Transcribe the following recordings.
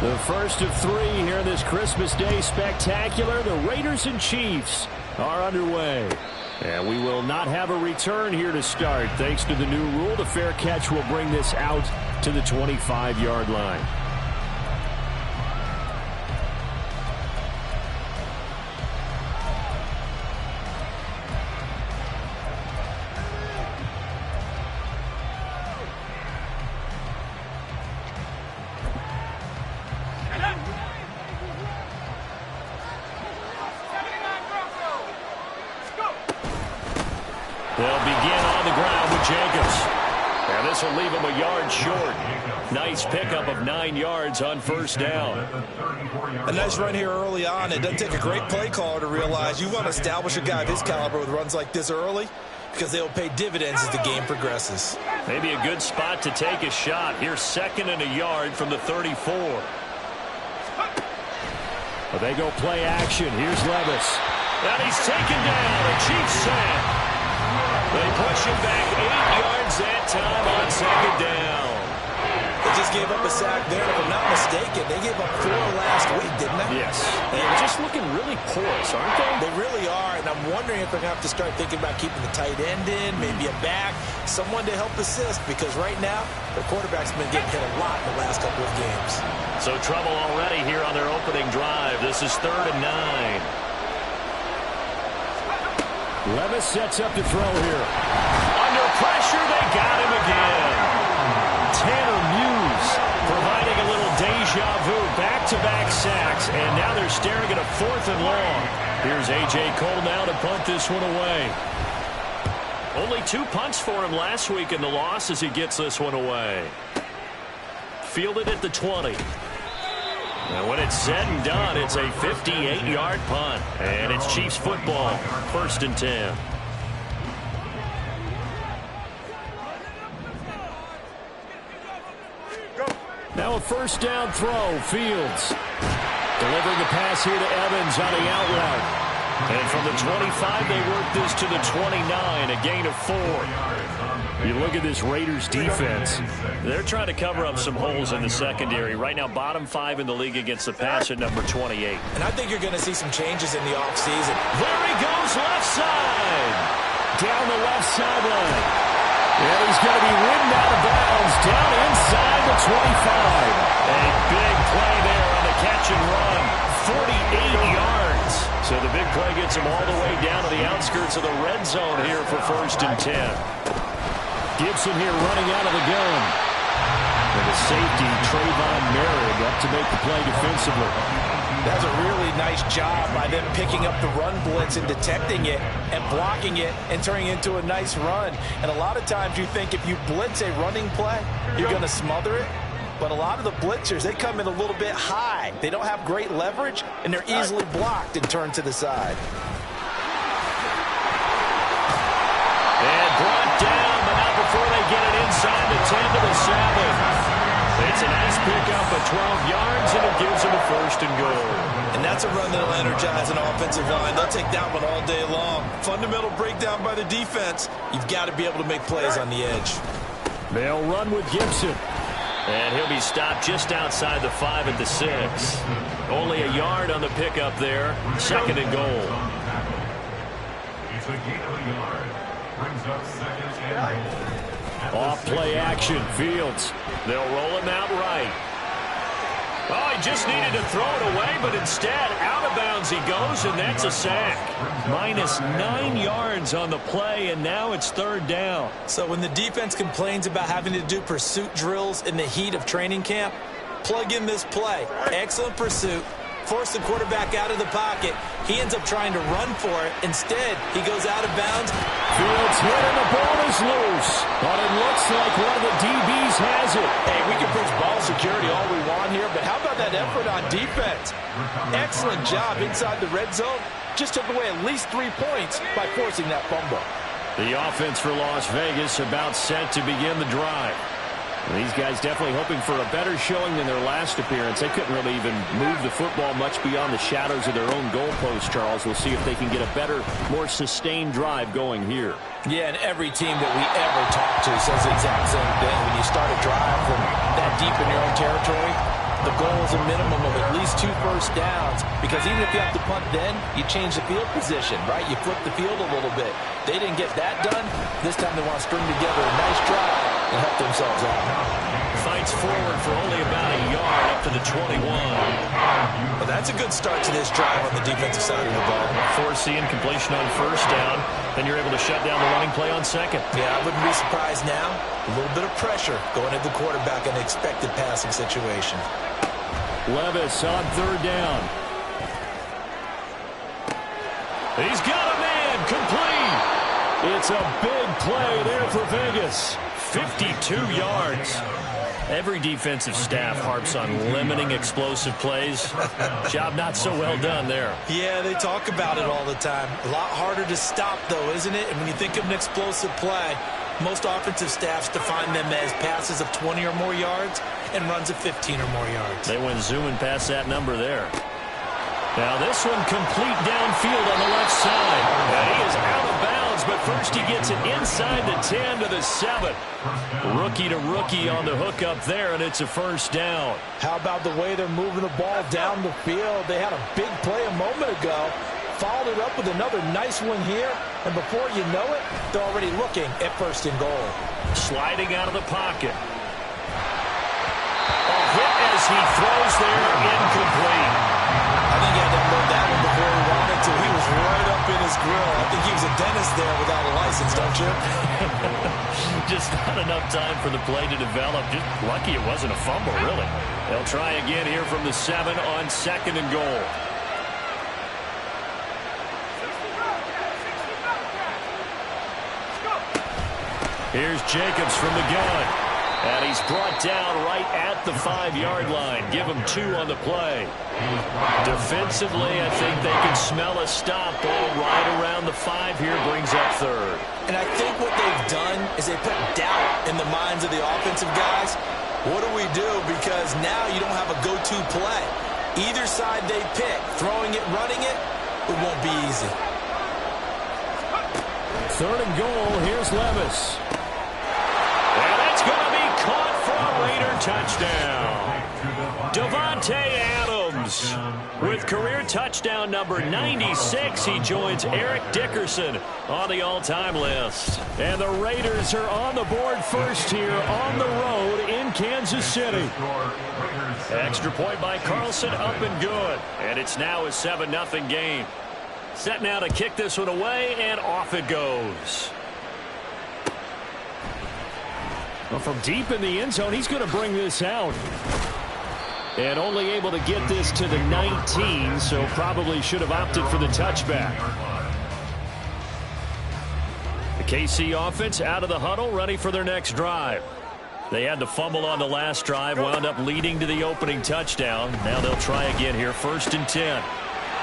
The first of three here in this Christmas Day spectacular. The Raiders and Chiefs are underway. And we will not have a return here to start. Thanks to the new rule, the fair catch will bring this out to the 25-yard line. They'll begin on the ground with Jacobs. And this will leave him a yard short. Nice pickup of 9 yards on first down. A nice run here early on. It doesn't take a great play caller to realize you want to establish a guy of his caliber with runs like this early because they will pay dividends as the game progresses. Maybe a good spot to take a shot. Here's 2nd and a yard from the 34. Well, they go play action. Here's Levis. And he's taken down. A Chiefs sack. They push him back 8 yards that time on 2nd down. They just gave up a sack there. If I'm not mistaken, they gave up 4 last week, didn't they? Yes. They're just looking really porous, aren't they? They really are, and I'm wondering if they're going to have to start thinking about keeping the tight end in, maybe a back, someone to help assist, because right now, the quarterback's been getting hit a lot in the last couple of games. So trouble already here on their opening drive. This is 3rd and 9. Levis sets up to throw here. Under pressure, they got him again. Tanner Muse providing a little deja vu. Back-to-back sacks, and now they're staring at a 4th and long. Here's A.J. Cole now to punt this one away. Only 2 punts for him last week in the loss as he gets this one away. Fielded at the 20. And when it's said and done, it's a 58-yard punt. And it's Chiefs football, 1st and 10. Now a first down throw. Fields delivering the pass here to Evans on the out route. And from the 25, they work this to the 29, a gain of 4. You look at this Raiders defense. They're trying to cover up some holes in the secondary. Right now, bottom 5 in the league against the pass at number 28. And I think you're going to see some changes in the offseason. There he goes, left side. Down the left sideline. And he's going to be ridden out of bounds down inside the 25. A big play there on the catch and run. 48 yards. So the big play gets him all the way down to the outskirts of the red zone here for 1st and 10. Gibson here running out of the gun. And the safety, Trayvon Merritt, up to make the play defensively. That's a really nice job by them picking up the run blitz and detecting it and blocking it and turning it into a nice run. And a lot of times you think if you blitz a running play, you're going to smother it. But a lot of the blitzers, they come in a little bit high. They don't have great leverage, and they're easily blocked and turned to the side. And brought down, but not before they get it inside the 10 to the 7. It's a nice pickup of 12 yards, and it gives them a 1st and goal. And that's a run that'll energize an offensive line. They'll take that one all day long. Fundamental breakdown by the defense. You've got to be able to make plays on the edge. They'll run with Gibson. And he'll be stopped just outside the 5 at the 6. Only a yard on the pickup there. 2nd and goal. It's a gain of a yard. Brings up 2nd and goal. Off play action. Fields. They'll roll him out right. Oh, he just needed to throw it away, but instead, out of bounds he goes, and that's a sack. Minus 9 yards on the play, and now it's 3rd down. So when the defense complains about having to do pursuit drills in the heat of training camp, plug in this play. Excellent pursuit. Force the quarterback out of the pocket. He ends up trying to run for it. Instead, he goes out of bounds. Fields hit and the ball is loose. But it looks like one of the DBs has it. Hey, we can preach ball security all we want here, but how about that effort on defense? Excellent job inside the red zone. Just took away at least 3 points by forcing that fumble. The offense for Las Vegas about set to begin the drive. These guys definitely hoping for a better showing than their last appearance. They couldn't really even move the football much beyond the shadows of their own goalpost, Charles. We'll see if they can get a better, more sustained drive going here. Yeah, and every team that we ever talk to says the exact same thing. When you start a drive from that deep in your own territory, the goal is a minimum of at least 2 first downs, because even if you have to punt then, you change the field position, right? You flip the field a little bit. They didn't get that done. This time they want to string together a nice drive and help themselves out. Fights forward for only about a yard up to the 21. Well, that's a good start to this drive on the defensive side of the ball. Forcing completion on first down. Then you're able to shut down the running play on second. Yeah, I wouldn't be surprised now. A little bit of pressure going at the quarterback in an expected passing situation. Levis on third down. He's got a man complete. It's a big play there for Vegas. 52 yards. Every defensive staff harps on limiting explosive plays. Job not so well done there. Yeah, they talk about it all the time. A lot harder to stop, though, isn't it? And when you think of an explosive play, most offensive staffs define them as passes of 20 or more yards and runs of 15 or more yards. They went zooming past that number there. Now this one complete downfield on the left side. And he is out of bounds, but first he gets it inside the 10 to the 7. Rookie to rookie on the hook up there, and it's a first down. How about the way they're moving the ball down the field? They had a big play a moment ago, followed it up with another nice one here, and before you know it, they're already looking at first and goal. Sliding out of the pocket. A hit as he throws there, incomplete. I think he had to unload that one before he wanted to. He was right up in his grill. I think he was a dentist there without a license, don't you? Just not enough time for the play to develop. Just lucky it wasn't a fumble, really. They'll try again here from the 7 on second and goal. Here's Jacobs from the gun. And he's brought down right at the 5-yard line. Give him 2 on the play. Defensively, I think they can smell a stop. Ball right around the 5 here, brings up third. And I think what they've done is they put doubt in the minds of the offensive guys. What do we do? Because now you don't have a go-to play. Either side they pick, throwing it, running it, it won't be easy. Third and goal, here's Levis. And that's going to be caught for a Raider touchdown. Davante Adams with career touchdown number 96. He joins Eric Dickerson on the all-time list. And the Raiders are on the board first here on the road in Kansas City. Extra point by Carlson, up and good. And it's now a 7-0 game. Set now to kick this one away, and off it goes. Well, from deep in the end zone, he's going to bring this out. And only able to get this to the 19, so probably should have opted for the touchback. The KC offense out of the huddle, ready for their next drive. They had the fumble on the last drive, wound up leading to the opening touchdown. Now they'll try again here, 1st and 10.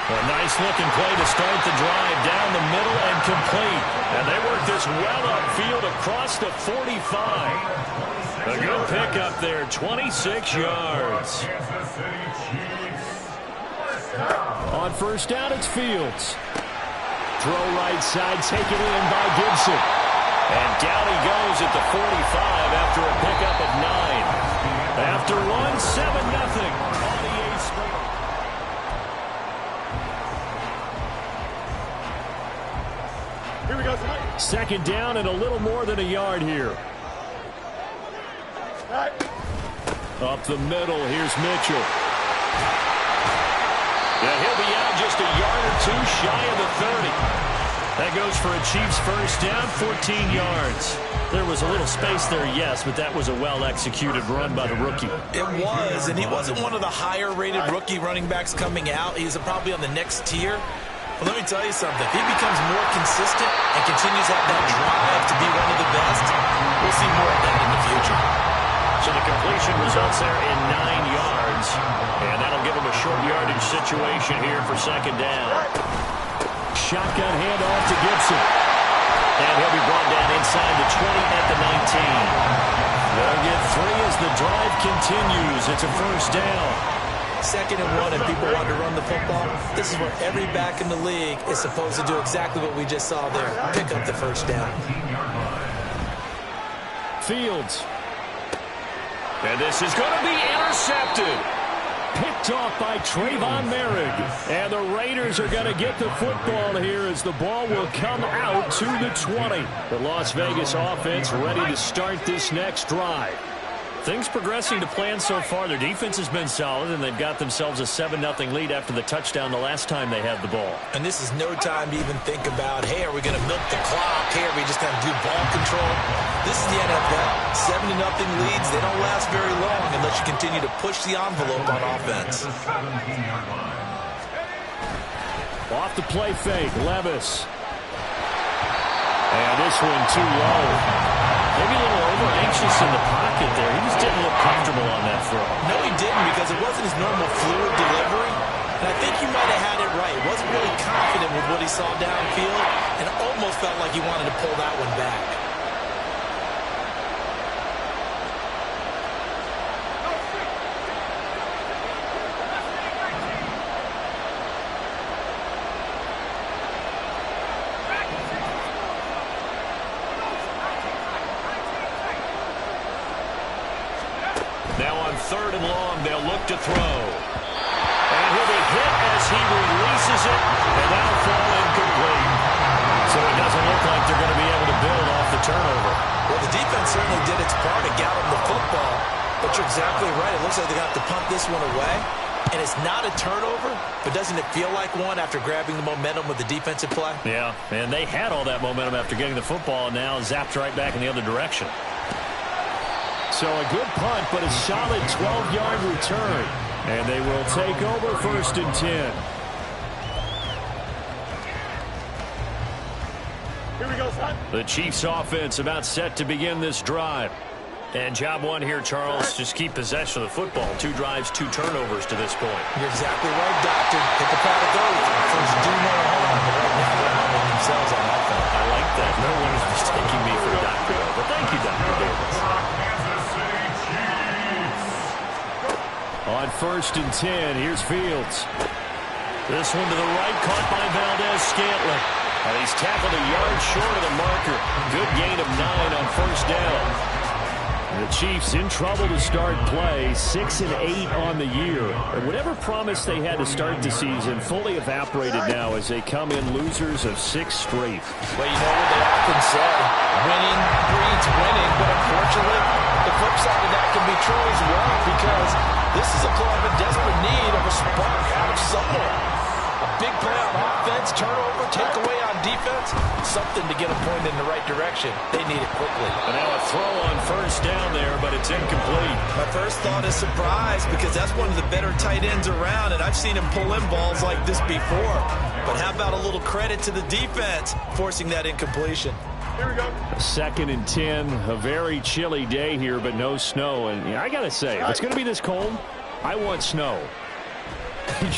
A nice-looking play to start the drive down the middle and complete. And they work this well upfield across the 45. A good pickup there, 26 yards. On first down, it's Fields. Throw right side, taken in by Gibson. And down he goes at the 45 after a pickup of 9. After one, 7-0 on the 8th spot. Here we go. Second down and a little more than a yard here. Up the middle, here's Mitchell. Yeah, he'll be out just a yard or 2 shy of the 30. That goes for a Chiefs first down, 14 yards. There was a little space there, yes, but that was a well-executed run by the rookie. It was, and he wasn't one of the higher-rated rookie running backs coming out. He's probably on the next tier. But let me tell you something. If he becomes more consistent and continues to have that drive to be one of the best, we'll see more of that in the future. So the completion results there in 9 yards. And that'll give him a short yardage situation here for second down. Shotgun handoff to Gibson. And he'll be brought down inside the 20 at the 19. They'll get 3 as the drive continues. It's a first down. 2nd and 1, and people want to run the football. This is where every back in the league is supposed to do exactly what we just saw there. Pick up the first down. Fields. And this is going to be intercepted. Picked off by Trayvon Merrick. And the Raiders are going to get the football here as the ball will come out to the 20. The Las Vegas offense ready to start this next drive. Things progressing to plan so far. Their defense has been solid, and they've got themselves a 7-0 lead after the touchdown the last time they had the ball. And this is no time to even think about, hey, are we going to milk the clock? Hey, are we just going to do ball control? This is the NFL. 7-0 leads. They don't last very long unless you continue to push the envelope on offense. Off the play fake, Levis. And this one too low. Maybe a little over-anxious in the pocket there. He just didn't look comfortable on that throw. No, he didn't, because it wasn't his normal fluid delivery. And I think he might have had it right. He wasn't really confident with what he saw downfield and almost felt like he wanted to pull that one back. Third and long, they'll look to throw. And he'll be hit as he releases it, and that'll fall incomplete. So it doesn't look like they're going to be able to build off the turnover. Well, the defense certainly did its part to get him the football, but you're exactly right. It looks like they're going to have to punt this one away, and it's not a turnover, but doesn't it feel like one after grabbing the momentum with the defensive play? Yeah, and they had all that momentum after getting the football, and now zapped right back in the other direction. So a good punt, but a solid 12-yard return. And they will take over 1st and 10. Here we go, son. The Chiefs offense about set to begin this drive. And job one here, Charles, just keep possession of the football. 2 drives, 2 turnovers to this point. You're exactly right, Doctor. Hippocratic oath. First do no harm. But right now they're harming themselves on offense. I like that. No one is mistaking me for Dr. But thank you, Dr. Davis. On 1st and 10, here's Fields. This one to the right, caught by Valdez-Scantling. He's tackled a yard short of the marker. Good gain of 9 on 1st down. The Chiefs in trouble to start play, 6-8 on the year. And whatever promise they had to start the season fully evaporated now as they come in losers of 6 straight. Well, you know what they often say, winning breeds winning, but unfortunately, the flip side of that can be true as well, because this is a club in desperate need of a spark out of somewhere. A big play on offense, turnover, takeaway on defense, something to get them pointed in the right direction. They need it quickly. And now a throw on 1st down there, but it's incomplete. My first thought is surprise, because that's one of the better tight ends around, and I've seen him pull in balls like this before. But how about a little credit to the defense forcing that incompletion? Here we go. 2nd and 10, a very chilly day here, but no snow. And I got to say, if it's going to be this cold, I want snow.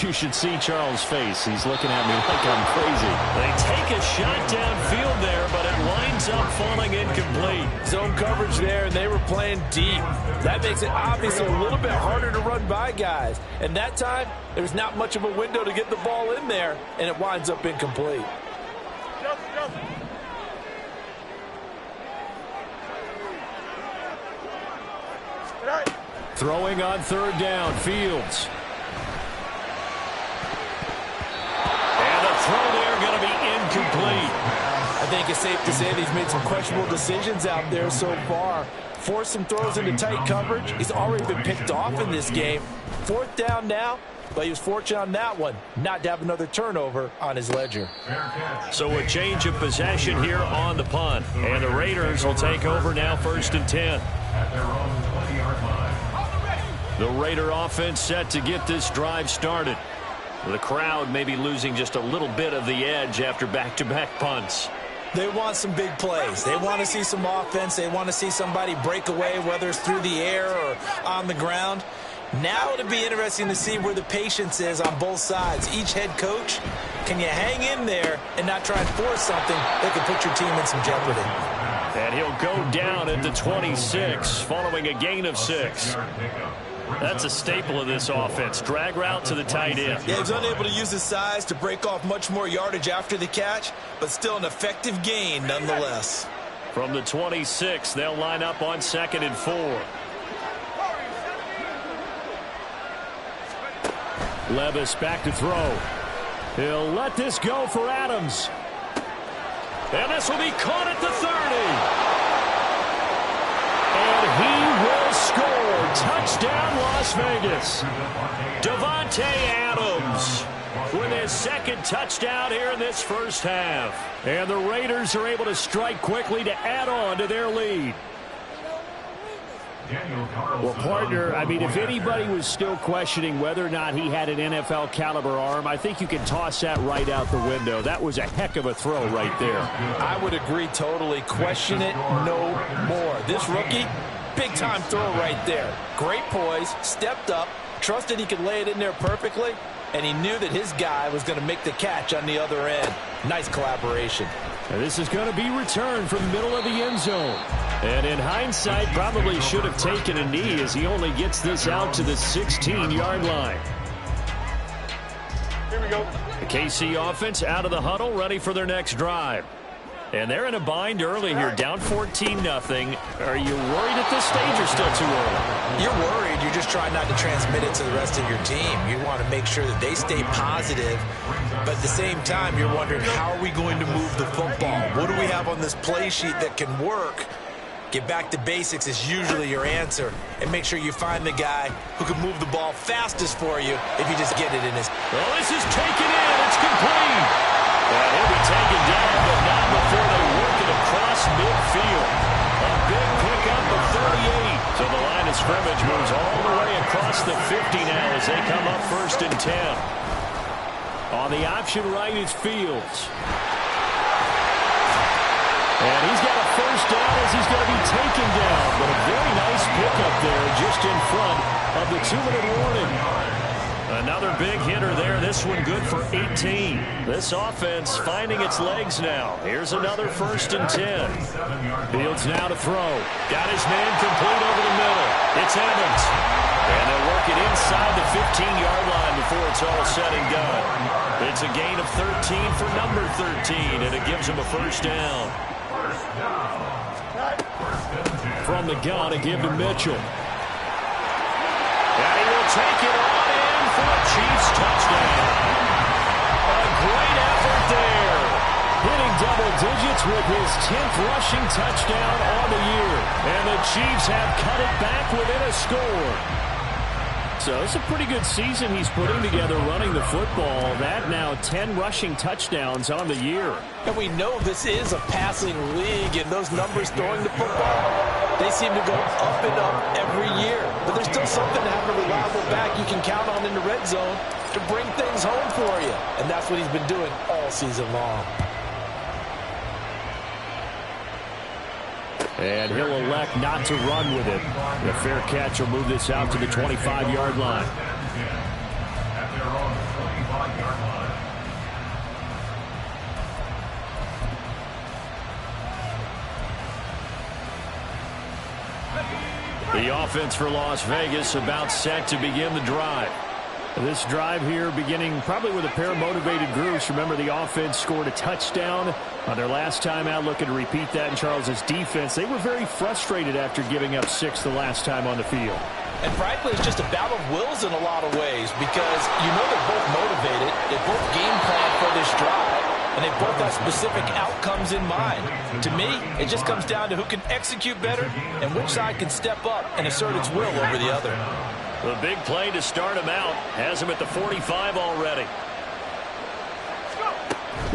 You should see Charles' face. He's looking at me like I'm crazy. They take a shot downfield there, but it winds up falling incomplete. Zone coverage there, and they were playing deep. That makes it obviously a little bit harder to run by guys. And that time, there was not much of a window to get the ball in there, and it winds up incomplete. Throwing on 3rd down, Fields. And the throw there going to be incomplete. I think it's safe to say that he's made some questionable decisions out there so far. Forced some throws into tight coverage. He's already been picked off in this game. 4th down now, but he was fortunate on that one not to have another turnover on his ledger. So a change of possession here on the punt. And the Raiders will take over now 1st and 10. At their own 20-yard line. The Raider offense set to get this drive started. The crowd may be losing just a little bit of the edge after back-to-back punts. They want some big plays. They want to see some offense. They want to see somebody break away, whether it's through the air or on the ground. Now it'll be interesting to see where the patience is on both sides. Each head coach, can you hang in there and not try and force something that can put your team in some jeopardy? And he'll go down at the 26, following a gain of 6. That's a staple of this offense. Drag route to the tight end. Yeah, he was unable to use his size to break off much more yardage after the catch, but still an effective gain nonetheless. From the 26, they'll line up on 2nd and 4. Levis back to throw. He'll let this go for Adams. And this will be caught at the 30. And he will score. Touchdown, Las Vegas. Davante Adams with his second touchdown here in this first half. And the Raiders are able to strike quickly to add on to their lead. Well, partner, I mean, if anybody was still questioning whether or not he had an NFL caliber arm, I think you can toss that right out the window. That was a heck of a throw right there. I would agree totally. Question it no more. This rookie, big-time throw right there. Great poise, stepped up, trusted he could lay it in there perfectly, and he knew that his guy was going to make the catch on the other end. Nice collaboration. And this is going to be returned from the middle of the end zone. And in hindsight, probably should have taken a knee as he only gets this out to the 16-yard line. Here we go. The KC offense out of the huddle, ready for their next drive. And they're in a bind early here, down 14-0. Are you worried at this stage or still too early? You're worried. You're just trying not to transmit it to the rest of your team. You want to make sure that they stay positive. But at the same time, you're wondering, how are we going to move the football? What do we have on this play sheet that can work? Get back to basics is usually your answer. And make sure you find the guy who can move the ball fastest for you if you just get it in his... Well, this is taken in. It's complete. And he'll be taken down, but not before they work it across midfield. A big pickup of 38. So the line of scrimmage moves all the way across the 50 now as they come up 1st and 10. On the option right is Fields. And he's got a first down as he's going to be taken down. But a very nice pickup there just in front of the 2-minute warning. Another big hitter there. This one good for 18. This offense finding its legs now. Here's another 1st and 10. Fields now to throw. Got his man complete over the middle. It's Evans. And they'll work it inside the 15-yard line before it's all said and done. It's a gain of 13 for number 13, and it gives him a first down. From the gun, a give to Mitchell. And he will take it on in for a Chiefs touchdown. A great effort there. Hitting double digits with his 10th rushing touchdown on the year. And the Chiefs have cut it back within a score. So it's a pretty good season he's putting together running the football. That now 10 rushing touchdowns on the year. And we know this is a passing league, and those numbers throwing the football, they seem to go up and up every year. But there's still something to have a reliable back you can count on in the red zone to bring things home for you. And that's what he's been doing all season long. And he'll elect not to run with it. The fair catch will move this out to the 25-yard line. At their own 25-yard line. The offense for Las Vegas about set to begin the drive. This drive here beginning probably with a pair of motivated groups. Remember, the offense scored a touchdown on their last time out, looking to repeat that in Charles's defense. They were very frustrated after giving up 6 the last time on the field. And frankly, it's just a battle of wills in a lot of ways because you know they're both motivated. They both game plan for this drive, and they both have specific outcomes in mind. To me, it just comes down to who can execute better and which side can step up and assert its will over the other. The big play to start him out has him at the 45 already.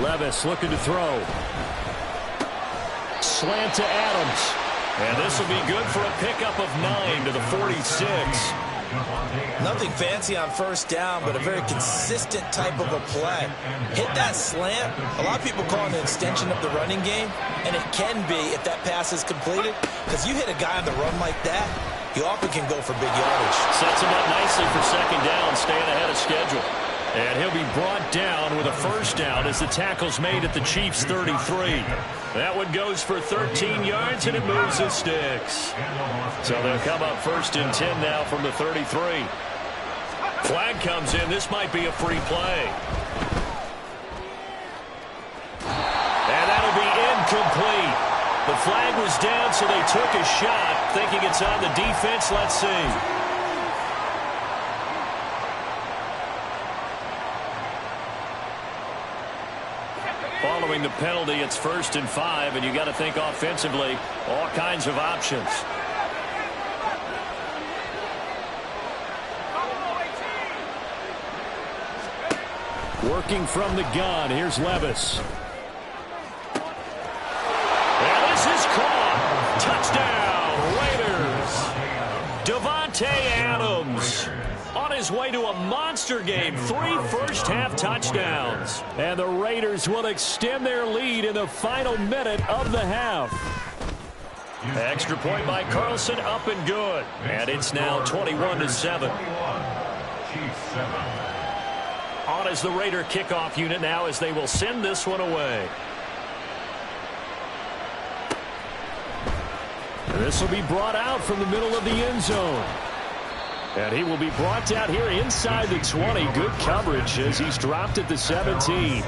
Levis looking to throw. Slant to Adams. And this will be good for a pickup of 9 to the 46. Nothing fancy on first down, but a very consistent type of a play. Hit that slant. A lot of people call it an extension of the running game, and it can be if that pass is completed, because you hit a guy on the run like that, you often can go for big yardage. Sets him up nicely for second down, staying ahead of schedule. And he'll be brought down with a first down as the tackle's made at the Chiefs' 33. That one goes for 13 yards, and it moves the sticks. So they'll come up 1st and 10 now from the 33. Flag comes in. This might be a free play. And that'll be incomplete. The flag was down, so they took a shot, thinking it's on the defense. Let's see. following the penalty. It's 1st and 5, and you got to think offensively, all kinds of options. Working from the gun, here's Levis. And this is caught. Touchdown, Raiders. Davante Adams on his way to a monster game. 3 first-half touchdowns. And the Raiders will extend their lead in the final minute of the half. Extra point by Carlson, up and good. And it's now 21-7. On as the Raider kickoff unit now as they will send this one away. This will be brought out from the middle of the end zone. And he will be brought down here inside the 20. Good coverage as he's dropped at the 17.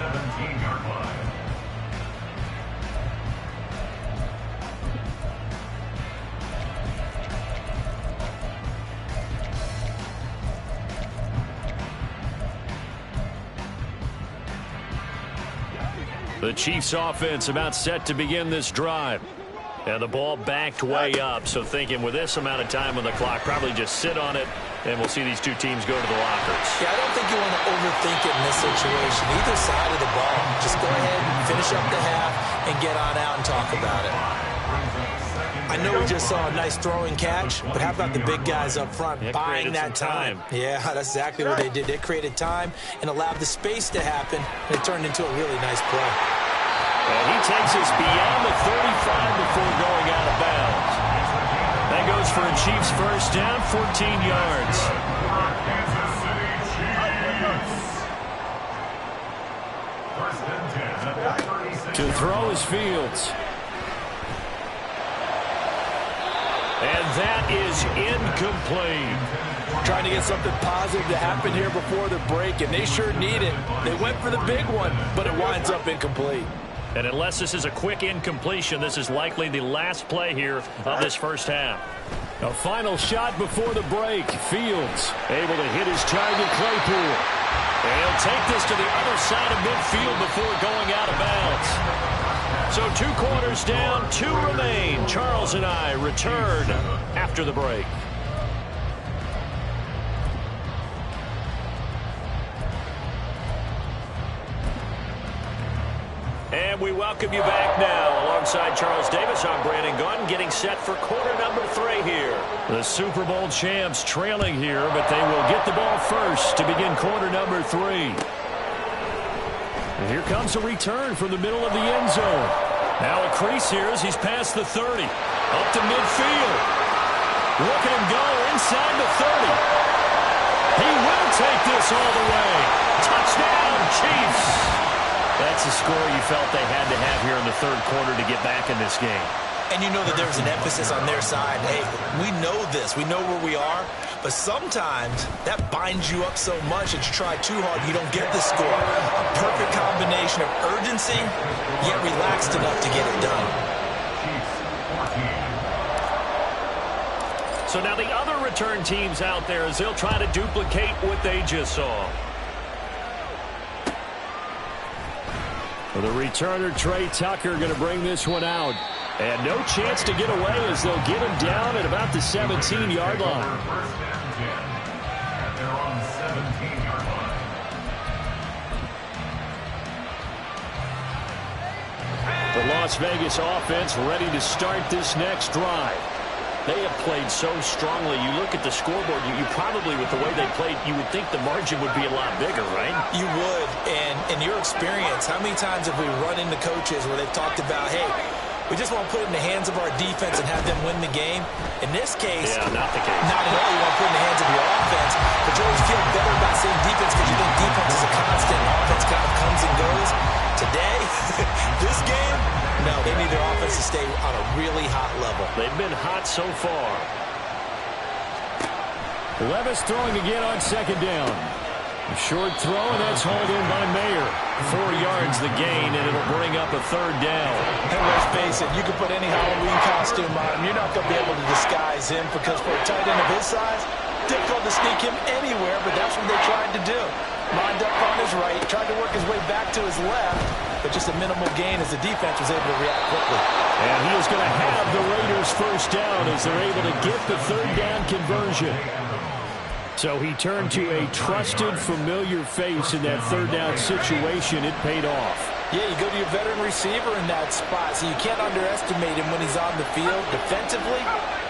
The Chiefs offense about set to begin this drive. And the ball backed way up, so thinking with this amount of time on the clock, probably just sit on it, and we'll see these two teams go to the lockers. Yeah, I don't think you want to overthink it in this situation. Either side of the ball. Just go ahead and finish up the half and get on out and talk about it. I know we just saw a nice throwing catch, but how about the big guys up front buying that time? Yeah, that's exactly what they did. They created time and allowed the space to happen, and it turned into a really nice play. And he takes us beyond the 35 before going out of bounds. That goes for a Chiefs first down, 14 yards. To throw is Fields. And that is incomplete. Trying to get something positive to happen here before the break, and they sure need it. They went for the big one, but it winds up incomplete. And unless this is a quick incompletion, this is likely the last play here of this first half. A final shot before the break. Fields able to hit his target, Claypool. And he'll take this to the other side of midfield before going out of bounds. So 2 quarters down, 2 remain. Charles and I return after the break. And we welcome you back now. Alongside Charles Davis, I'm Brandon Gaudin, getting set for quarter number 3 here. The Super Bowl champs trailing here, but they will get the ball first to begin quarter number 3. And here comes a return from the middle of the end zone. Now a crease here as he's past the 30. Up to midfield. Look at him go inside the 30. He will take this all the way. Touchdown, Chiefs. That's a score you felt they had to have here in the 3rd quarter to get back in this game. And you know that there's an emphasis on their side. Hey, we know this. We know where we are. But sometimes that binds you up so much that you try too hard, you don't get the score. A perfect combination of urgency, yet relaxed enough to get it done. So now the other return teams out there as they'll try to duplicate what they just saw. The returner, Trey Tucker, going to bring this one out. And no chance to get away as they'll get him down at about the 17-yard line. The Las Vegas offense ready to start this next drive. They have played so strongly. You look at the scoreboard, you probably, with the way they played, you would think the margin would be a lot bigger, right? You would. And in your experience, how many times have we run into coaches where they've talked about, hey, we just want to put it in the hands of our defense and have them win the game? In this case, not the case. Not at all. You want to put it in the hands of your offense, but you always feel better about saying defense because you think defense is a constant. Offense kind of comes and goes. Today, this game, no, they need their offense to stay on a really hot level. They've been hot so far. Levis throwing again on 2nd down. A short throw, and that's hauled in by Mayer. 4 yards the gain, and it'll bring up a 3rd down. And let's face it, you can put any Halloween costume on him. You're not going to be able to disguise him because for a tight end of his size, difficult to sneak him anywhere, but that's what they tried to do. Lined up on his right, tried to work his way back to his left, but just a minimal gain as the defense was able to react quickly. And he is going to have the Raiders first down as they're able to get the third down conversion. So he turned to a trusted, familiar face in that third down situation. It paid off. Yeah, you go to your veteran receiver in that spot, so you can't underestimate him when he's on the field. Defensively,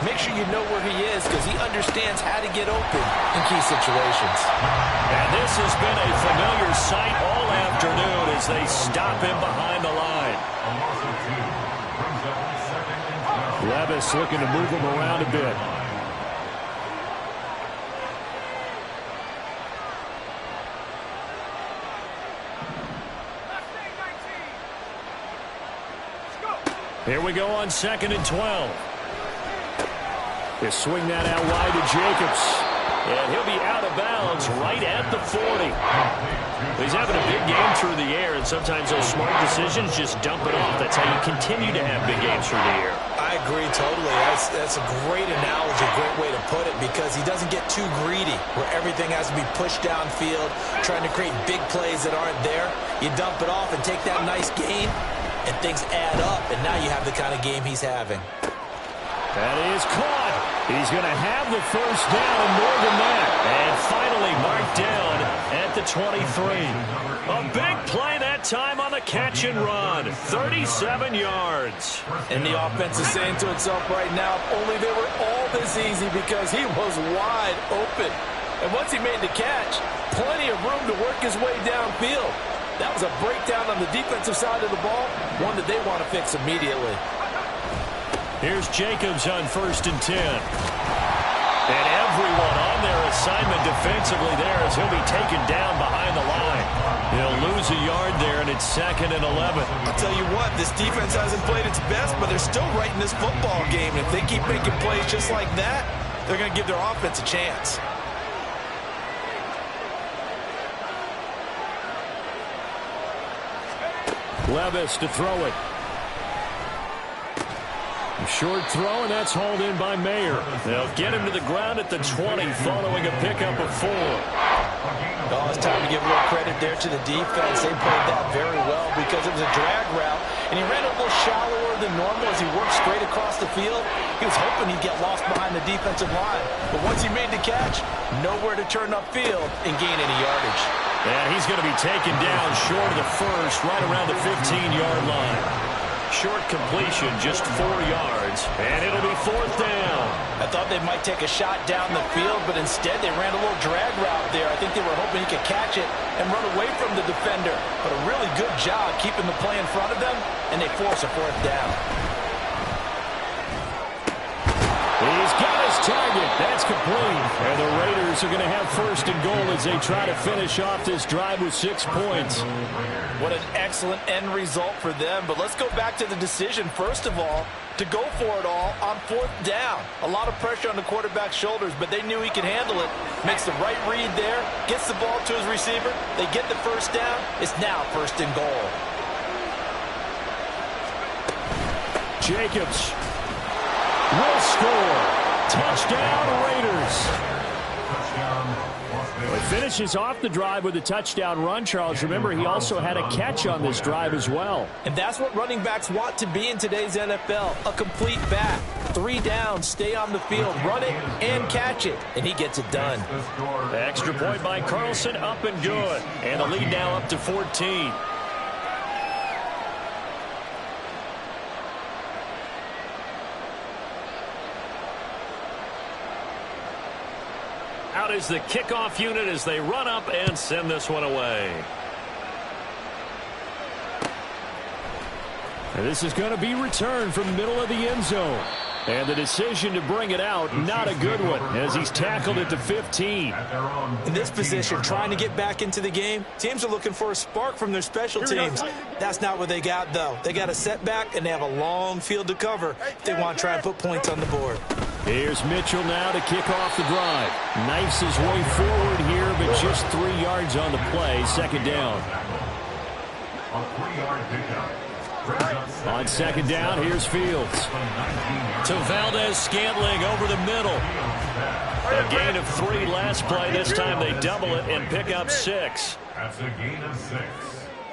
make sure you know where he is because he understands how to get open in key situations. And this has been a familiar sight all afternoon as they stop him behind the line. Levis looking to move him around a bit. Here we go on 2nd and 12. They swing that out wide to Jacobs. And he'll be out of bounds right at the 40. He's having a big game through the air, and sometimes those smart decisions just dump it off. That's how you continue to have big games through the air. I agree totally. That's a great analogy, great way to put it, because he doesn't get too greedy where everything has to be pushed downfield, trying to create big plays that aren't there. You dump it off and take that nice gain, and things add up, and now you have the kind of game he's having. That is caught. He's going to have the first down and more than that. And finally marked down at the 23. A big play that time on the catch and run. 37 yards. And the offense is saying to itself right now, if only they were all this easy, because he was wide open. And once he made the catch, plenty of room to work his way downfield. That was a breakdown on the defensive side of the ball, one that they want to fix immediately. Here's Jacobs on 1st and 10. And everyone on their assignment defensively there as he'll be taken down behind the line. He'll lose a yard there, and it's 2nd and 11. I'll tell you what, this defense hasn't played its best, but they're still right in this football game. If they keep making plays just like that, they're going to give their offense a chance. Levis to throw it. A short throw, and that's hauled in by Mayer. They'll get him to the ground at the 20 following a pickup of 4. Oh, it's time to give a little credit there to the defense. They played that very well because it was a drag route, and he ran a little shallower than normal as he worked straight across the field. He was hoping he'd get lost behind the defensive line, but once he made the catch, nowhere to turn upfield and gain any yardage. And he's going to be taken down short of the first, right around the 15-yard line. Short completion, just 4 yards, and it'll be 4th down. I thought they might take a shot down the field, but instead they ran a little drag route there. I think they were hoping he could catch it and run away from the defender. But a really good job keeping the play in front of them, and they force a 4th down. He's got his target. That's complete. And the Raiders are going to have 1st and goal as they try to finish off this drive with 6 points. What an excellent end result for them. But let's go back to the decision, first of all, to go for it all on 4th down. A lot of pressure on the quarterback's shoulders, but they knew he could handle it. Makes the right read there, gets the ball to his receiver. They get the first down. It's now 1st and goal. Jacobs will score. Touchdown, Raiders. He finishes off the drive with a touchdown run, Charles. Remember, he also had a catch on this drive as well. And that's what running backs want to be in today's NFL, a complete back. 3 downs, stay on the field, run it, and catch it. And he gets it done. The extra point by Carlson, up and good. And the lead now up to 14. Out is the kickoff unit as they run up and send this one away. And this is going to be returned from the middle of the end zone. And the decision to bring it out, not a good one, as he's tackled at the 15. In this position, trying to get back into the game, teams are looking for a spark from their special teams. That's not what they got, though. They got a setback, and they have a long field to cover if they want to try and put points on the board. Here's Mitchell now to kick off the drive. Knifes his way forward here, but just 3 yards on the play. 2nd down. A 3-yard pickup. On 2nd down, here's Fields. To Valdez-Scantling over the middle. A gain of 3 last play. This time they double it and pick up 6. That's a gain of 6.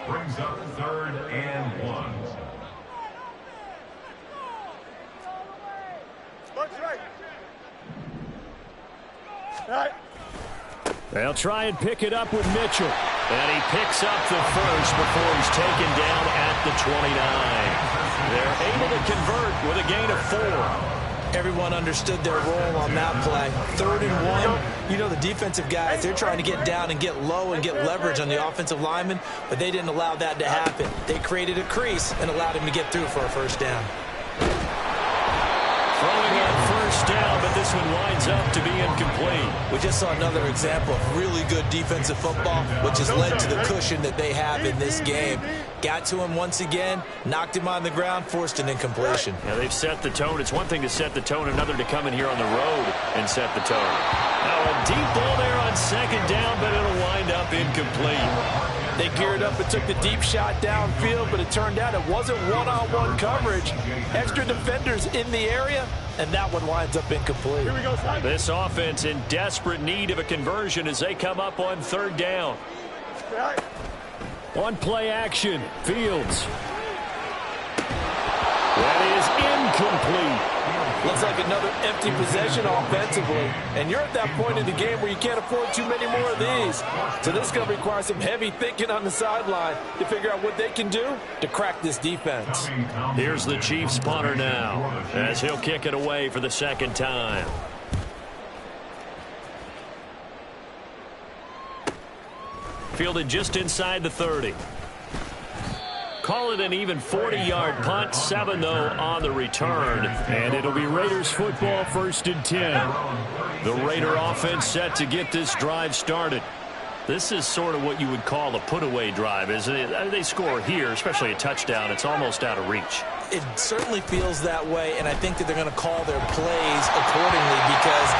Brings up 3rd and 1. They'll try and pick it up with Mitchell. And he picks up the first before he's taken down at the 29. They're able to convert with a gain of 4. Everyone understood their role on that play. 3rd and 1. You know the defensive guys, they're trying to get down and get low and get leverage on the offensive lineman, but they didn't allow that to happen. They created a crease and allowed him to get through for a first down. Throwing on first down, but this one winds up to be incomplete. We just saw another example of really good defensive football, which has led to the cushion that they have in this game. Got to him once again, knocked him on the ground, forced an incompletion. Yeah, they've set the tone. It's one thing to set the tone, another to come in here on the road and set the tone. Now a deep ball there on second down, but it'll wind up incomplete. They geared up and took the deep shot downfield, but it turned out it wasn't one-on-one coverage. Extra defenders in the area, and that one winds up incomplete. This offense in desperate need of a conversion as they come up on 3rd down. One play action, Fields. That is incomplete. Looks like another empty possession offensively. And you're at that point in the game where you can't afford too many more of these. So this is going to require some heavy thinking on the sideline to figure out what they can do to crack this defense. Here's the Chiefs punter now as he'll kick it away for the 2nd time. Fielded just inside the 30. Call it an even 40-yard punt, 7 though on the return. And it'll be Raiders football, 1st and 10. The Raider offense set to get this drive started. This is sort of what you would call a put-away drive, isn't it? They score here, especially a touchdown. It's almost out of reach. It certainly feels that way, and I think that they're going to call their plays accordingly because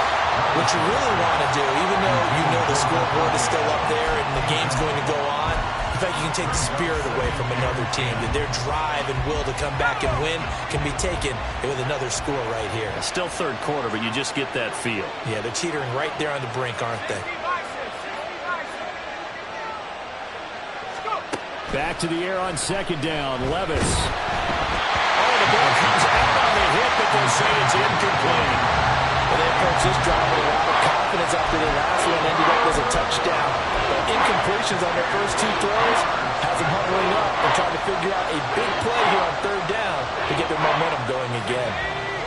what you really want to do, even though you know the scoreboard is still up there and the game's going to go on, in fact, you can take the spirit away from another team. That their drive and will to come back and win can be taken with another score right here. Still 3rd quarter, but you just get that feel. Yeah, they're teetering right there on the brink, aren't they? Back to the air on 2nd down, Levis. Oh, the ball comes out on the hit, but they'll say it's incomplete. Well, they approached this drive with a lot of confidence after their last one ended up as a touchdown. But incompletions on their first 2 throws has them hovering up and trying to figure out a big play here on 3rd down to get their momentum going again.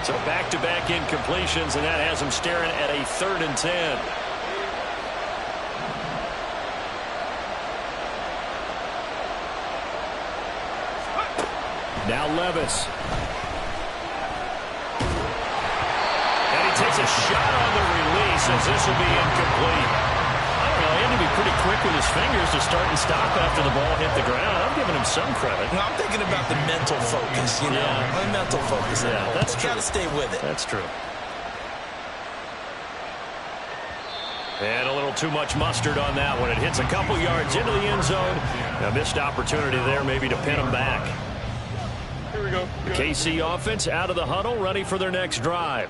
So back-to-back incompletions, and that has them staring at a 3rd and 10. Now Levis. And he takes a shot on the release as this will be incomplete. I don't know, he had to be pretty quick with his fingers to start and stop after the ball hit the ground. I'm giving him some credit. Well, I'm thinking about the mental focus, you know. Yeah. The mental focus. Yeah, that's true. Got to stay with it. That's true. And a little too much mustard on that one. It hits a couple yards into the end zone. A missed opportunity there maybe to pin him back. The KC offense out of the huddle, ready for their next drive.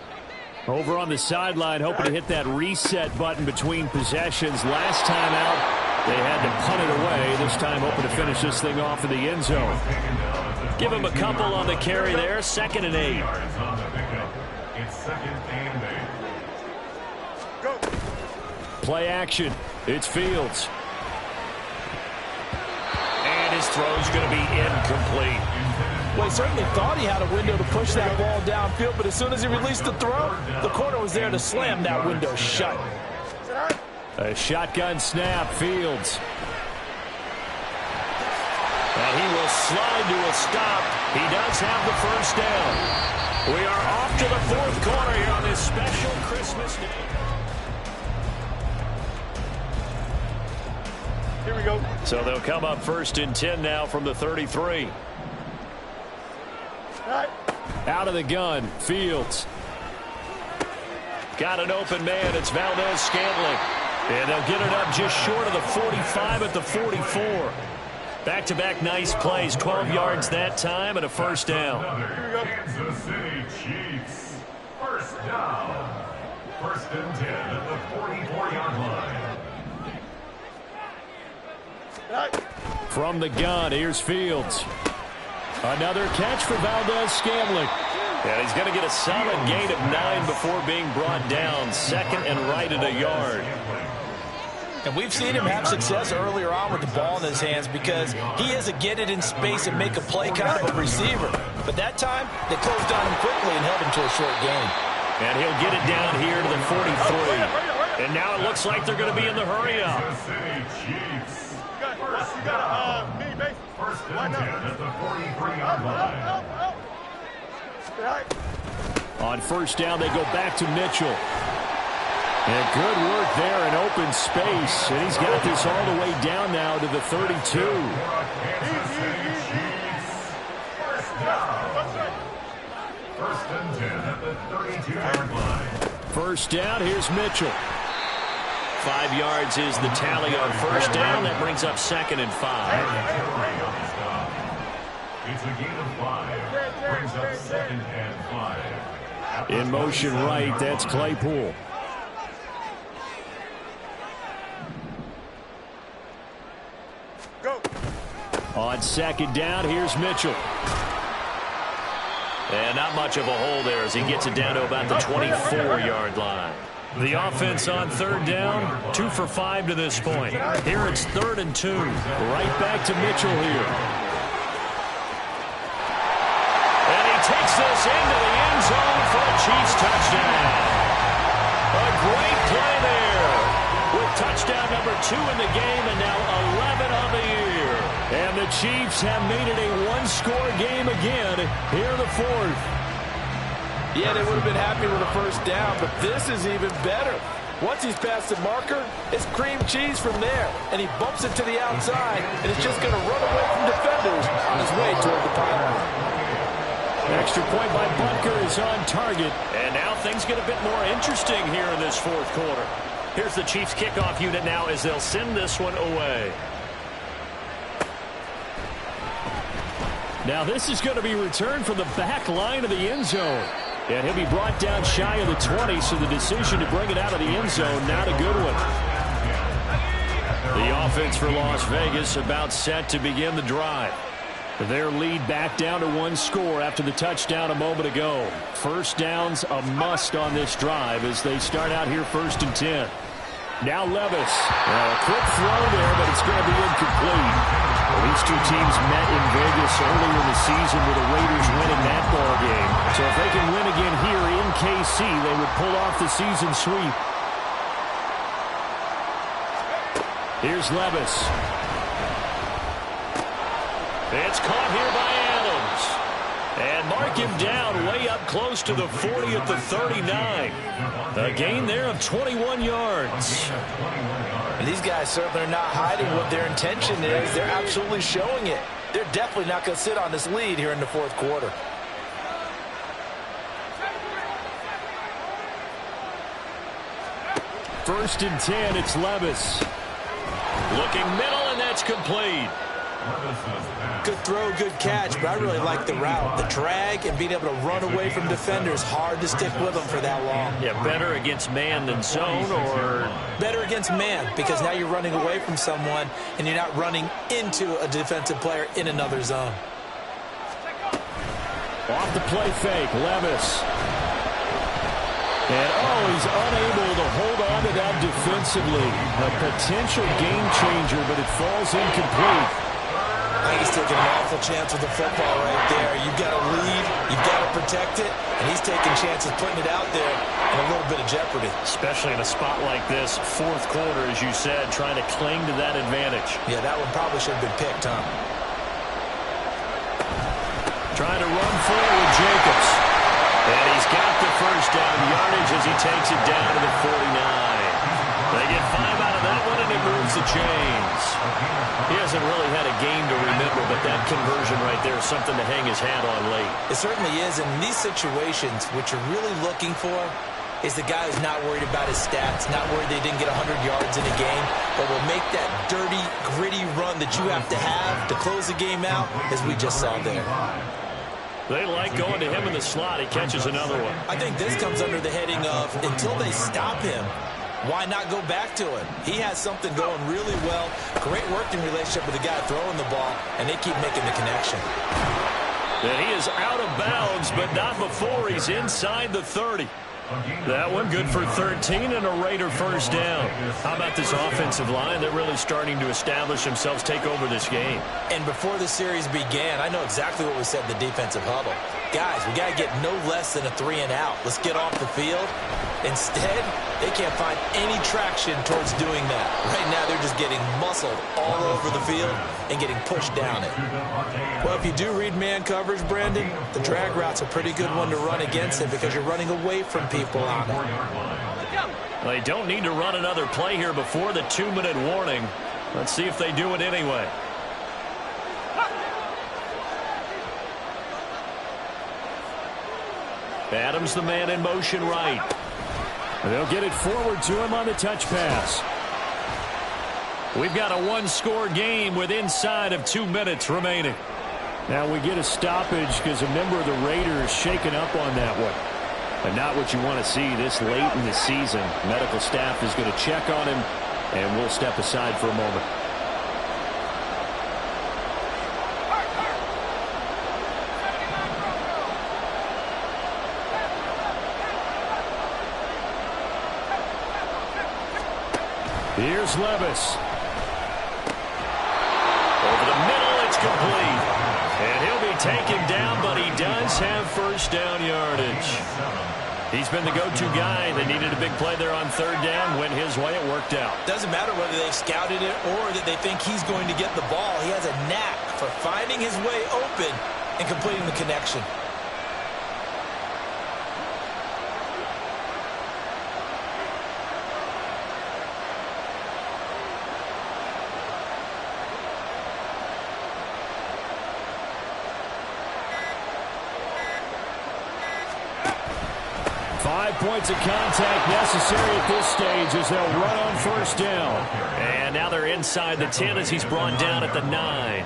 Over on the sideline, hoping to hit that reset button between possessions. Last time out, they had to punt it away. This time, hoping to finish this thing off in the end zone. Give him a couple on the carry there. 2nd and 8. It's 2nd and 8. Play action. It's Fields. And his throw's going to be incomplete. Well, he certainly thought he had a window to push that ball downfield, but as soon as he released the throw, the corner was there to slam that window shut. A shotgun snap, Fields. And he will slide to a stop. He does have the first down. We are off to the 4th quarter here on this special Christmas day. Here we go. So they'll come up 1st and 10 now from the 33. Out of the gun, Fields. Got an open man. It's Valdez-Scantling. And they'll get it up just short of the 45 at the 44. Back-to-back nice plays. 12 yards that time and a first down. Kansas City Chiefs. First down. 1st and 10 at the 44-yard line. From the gun, here's Fields. Another catch for Valdez-Scantling. And he's going to get a solid gain of 9 before being brought down. Second and right at a yard. And we've seen him have success earlier on with the ball in his hands because he has to get it in space and make a play kind of a receiver. But that time, they closed on him quickly and held him to a short gain. And he'll get it down here to the 43. And now it looks like they're going to be in the hurry-up. First and 10 at the 43-yard line. On first down, they go back to Mitchell. And good work there in open space. And he's got this all the way down now to the 32. First and 10 at the 32-yard line. First down, here's Mitchell. 5 yards is the tally on first down. That brings up second and 5. It's a gain of 5. Brings up second and 5. In motion right, that's Claypool. Go. On second down, here's Mitchell. And not much of a hole there as he gets it down to about the 24-yard line. The offense on third down, 2 for 5 to this point. Here it's 3rd and 2. Right back to Mitchell here. And he takes this into the end zone for a Chiefs touchdown. A great play there with touchdown number 2 in the game and now 11 on the year. And the Chiefs have made it a one-score game again here in the 4th. Yeah, they would have been happy with a first down, but this is even better. Once he's past the marker, it's cream cheese from there. And he bumps it to the outside, and it's just going to run away from defenders on his way toward the pylon. Extra point by Butker is on target. And now things get a bit more interesting here in this 4th quarter. Here's the Chiefs kickoff unit now as they'll send this one away. Now this is going to be returned from the back line of the end zone. And he'll be brought down shy of the 20, so the decision to bring it out of the end zone, not a good one. The offense for Las Vegas about set to begin the drive. Their lead back down to 1 score after the touchdown a moment ago. First down's a must on this drive as they start out here 1st and 10. Now Levis. A quick throw there, but it's going to be incomplete. Well, these two teams met in Vegas earlier in the season with the Raiders winning that ball game. So if they can win again here in KC, they would pull off the season sweep. Here's Levis. It's caught here by Adams. And mark him down way up close to the 40 at the 39. A gain there of 21 yards. And these guys certainly are not hiding what their intention is. They're absolutely showing it. They're definitely not going to sit on this lead here in the 4th quarter. First and 10, it's Levis. Looking middle, and that's complete. Good throw, good catch, but I really like the route. The drag and being able to run away from defenders, hard to stick with them for that long. Yeah, better against man than zone, or better against man, because now you're running away from someone and you're not running into a defensive player in another zone. Off the play fake, Levis. And, he's unable to hold on to that defensively. A potential game changer, but it falls incomplete. I think he's taking an awful chance with the football right there. You've got to lead, you've got to protect it, and he's taking chances putting it out there in a little bit of jeopardy. Especially in a spot like this, 4th quarter, as you said, trying to cling to that advantage. Yeah, that one probably should have been picked, huh? Trying to run forward with Jacobs. And he's got the first down yardage as he takes it down to the 49. They get 5 out of that one, and it moves the chains. He hasn't really had a game to remember, but that conversion right there is something to hang his hat on late. It certainly is. In these situations, what you're really looking for is the guy who's not worried about his stats, not worried they didn't get 100 yards in a game, but will make that dirty, gritty run that you have to close the game out, as we just saw there. They like going to him in the slot. He catches another one. I think this comes under the heading of, until they stop him, Why not go back to it? He has something going really well. Great working relationship with the guy throwing the ball, and they keep making the connection. And he is out of bounds, but not before he's inside the 30. That one good for 13 and a Raider first down. How about this offensive line? They're really starting to establish themselves, take over this game. And before the series began, I know exactly what we said in the defensive huddle. Guys, we got to get no less than a 3-and-out. Let's get off the field. Instead, they can't find any traction towards doing that. Right now, they're just getting muscled all over the field and getting pushed down it. Well, if you do read man coverage, Brandon, the drag route's a pretty good one to run against it because you're running away from people on it. They don't need to run another play here before the 2-minute warning. Let's see if they do it anyway. Adams, the man in motion right. They'll get it forward to him on the touch pass. We've got a one-score game with inside of 2 minutes remaining. Now we get a stoppage because a member of the Raiders shaken up on that one. But not what you want to see this late in the season. Medical staff is going to check on him, and we'll step aside for a moment. Here's Levis. Over the middle, it's complete. And he'll be taken down, but he does have first down yardage. He's been the go-to guy. They needed a big play there on third down. Went his way, it worked out. Doesn't matter whether they scouted it or that they think he's going to get the ball. He has a knack for finding his way open and completing the connection. 5 points of contact necessary at this stage as they'll run on first down. And now they're inside the 10 as he's brought down at the 9.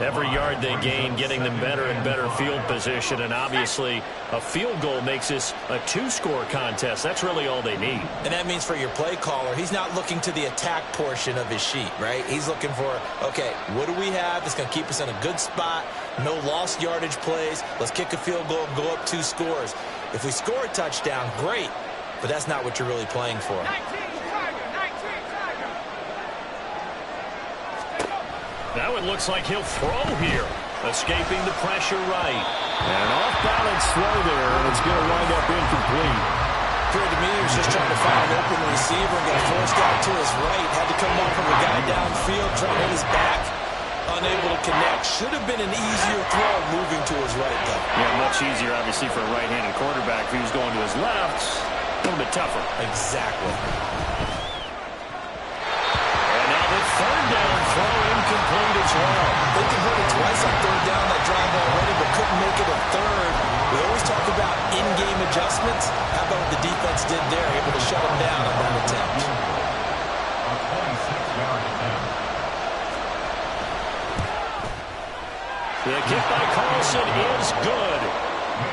Every yard they gain getting them better and better field position, and obviously a field goal makes this a 2-score contest. That's really all they need. And that means for your play caller, he's not looking to the attack portion of his sheet, right? He's looking for, okay, what do we have that's going to keep us in a good spot? No lost yardage plays. Let's kick a field goal and go up 2 scores. If we score a touchdown, great, but that's not what you're really playing for. Now it looks like he'll throw here. Escaping the pressure right. And an off-balance throw there, and it's going to wind up incomplete. Appeared to me he was just trying to find an open receiver and got forced out to his right. Had to come up from a guy downfield, trying to hit his back. Unable to connect. Should have been an easier throw moving to his right, though. Yeah, much easier, obviously, for a right-handed quarterback. If he was going to his left, a little bit tougher. Exactly. Third down throw incomplete as well. They converted twice on third down that drive already, but couldn't make it a third. We always talk about in-game adjustments. How about what the defense did there, able to shut them down on that attempt? A 26-yard attempt. The kick by Carlson is good.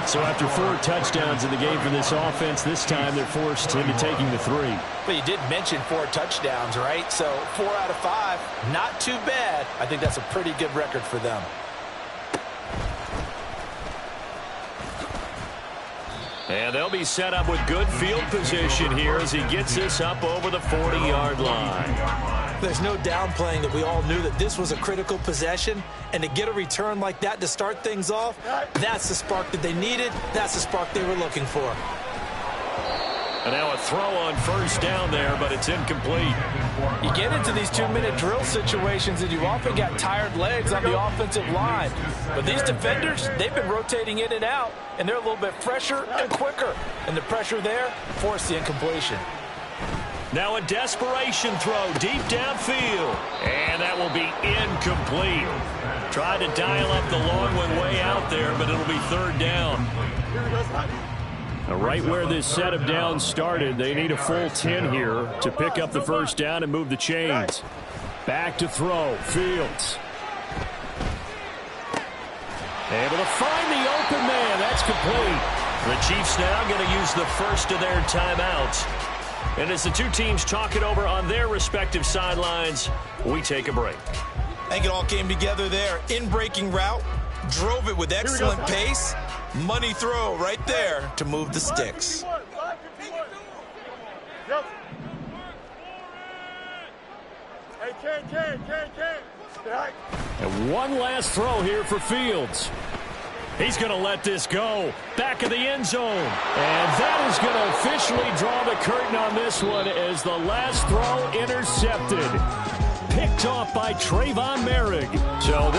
So after 4 touchdowns in the game for this offense, this time they're forced into taking the 3. But you did mention 4 touchdowns, right? So 4 out of 5, not too bad. I think that's a pretty good record for them. And they'll be set up with good field position here as he gets this up over the 40-yard line. There's no downplaying that we all knew that this was a critical possession, and to get a return like that to start things off, that's the spark that they needed. That's the spark they were looking for. And now a throw on first down there, but it's incomplete. You get into these 2-minute drill situations, and you often got tired legs on the offensive line. But these defenders, they've been rotating in and out, and they're a little bit fresher and quicker. And the pressure there forced the incompletion. Now a desperation throw deep downfield. And that will be incomplete. Tried to dial up the long one way out there, but it'll be third down. Right where this set of downs started, they need a full 10 here to pick up the first down and move the chains. Back to throw, Fields. Able to find the open man. That's complete. The Chiefs now going to use the first of their timeouts. And as the two teams talk it over on their respective sidelines, we take a break. I think it all came together there. In-breaking route, drove it with excellent pace. Money throw right there to move the sticks. And one last throw here for Fields. He's going to let this go. Back of the end zone. And that is going to officially draw the curtain on this one as the last throw intercepted. Picked off by Trayvon Merrick. So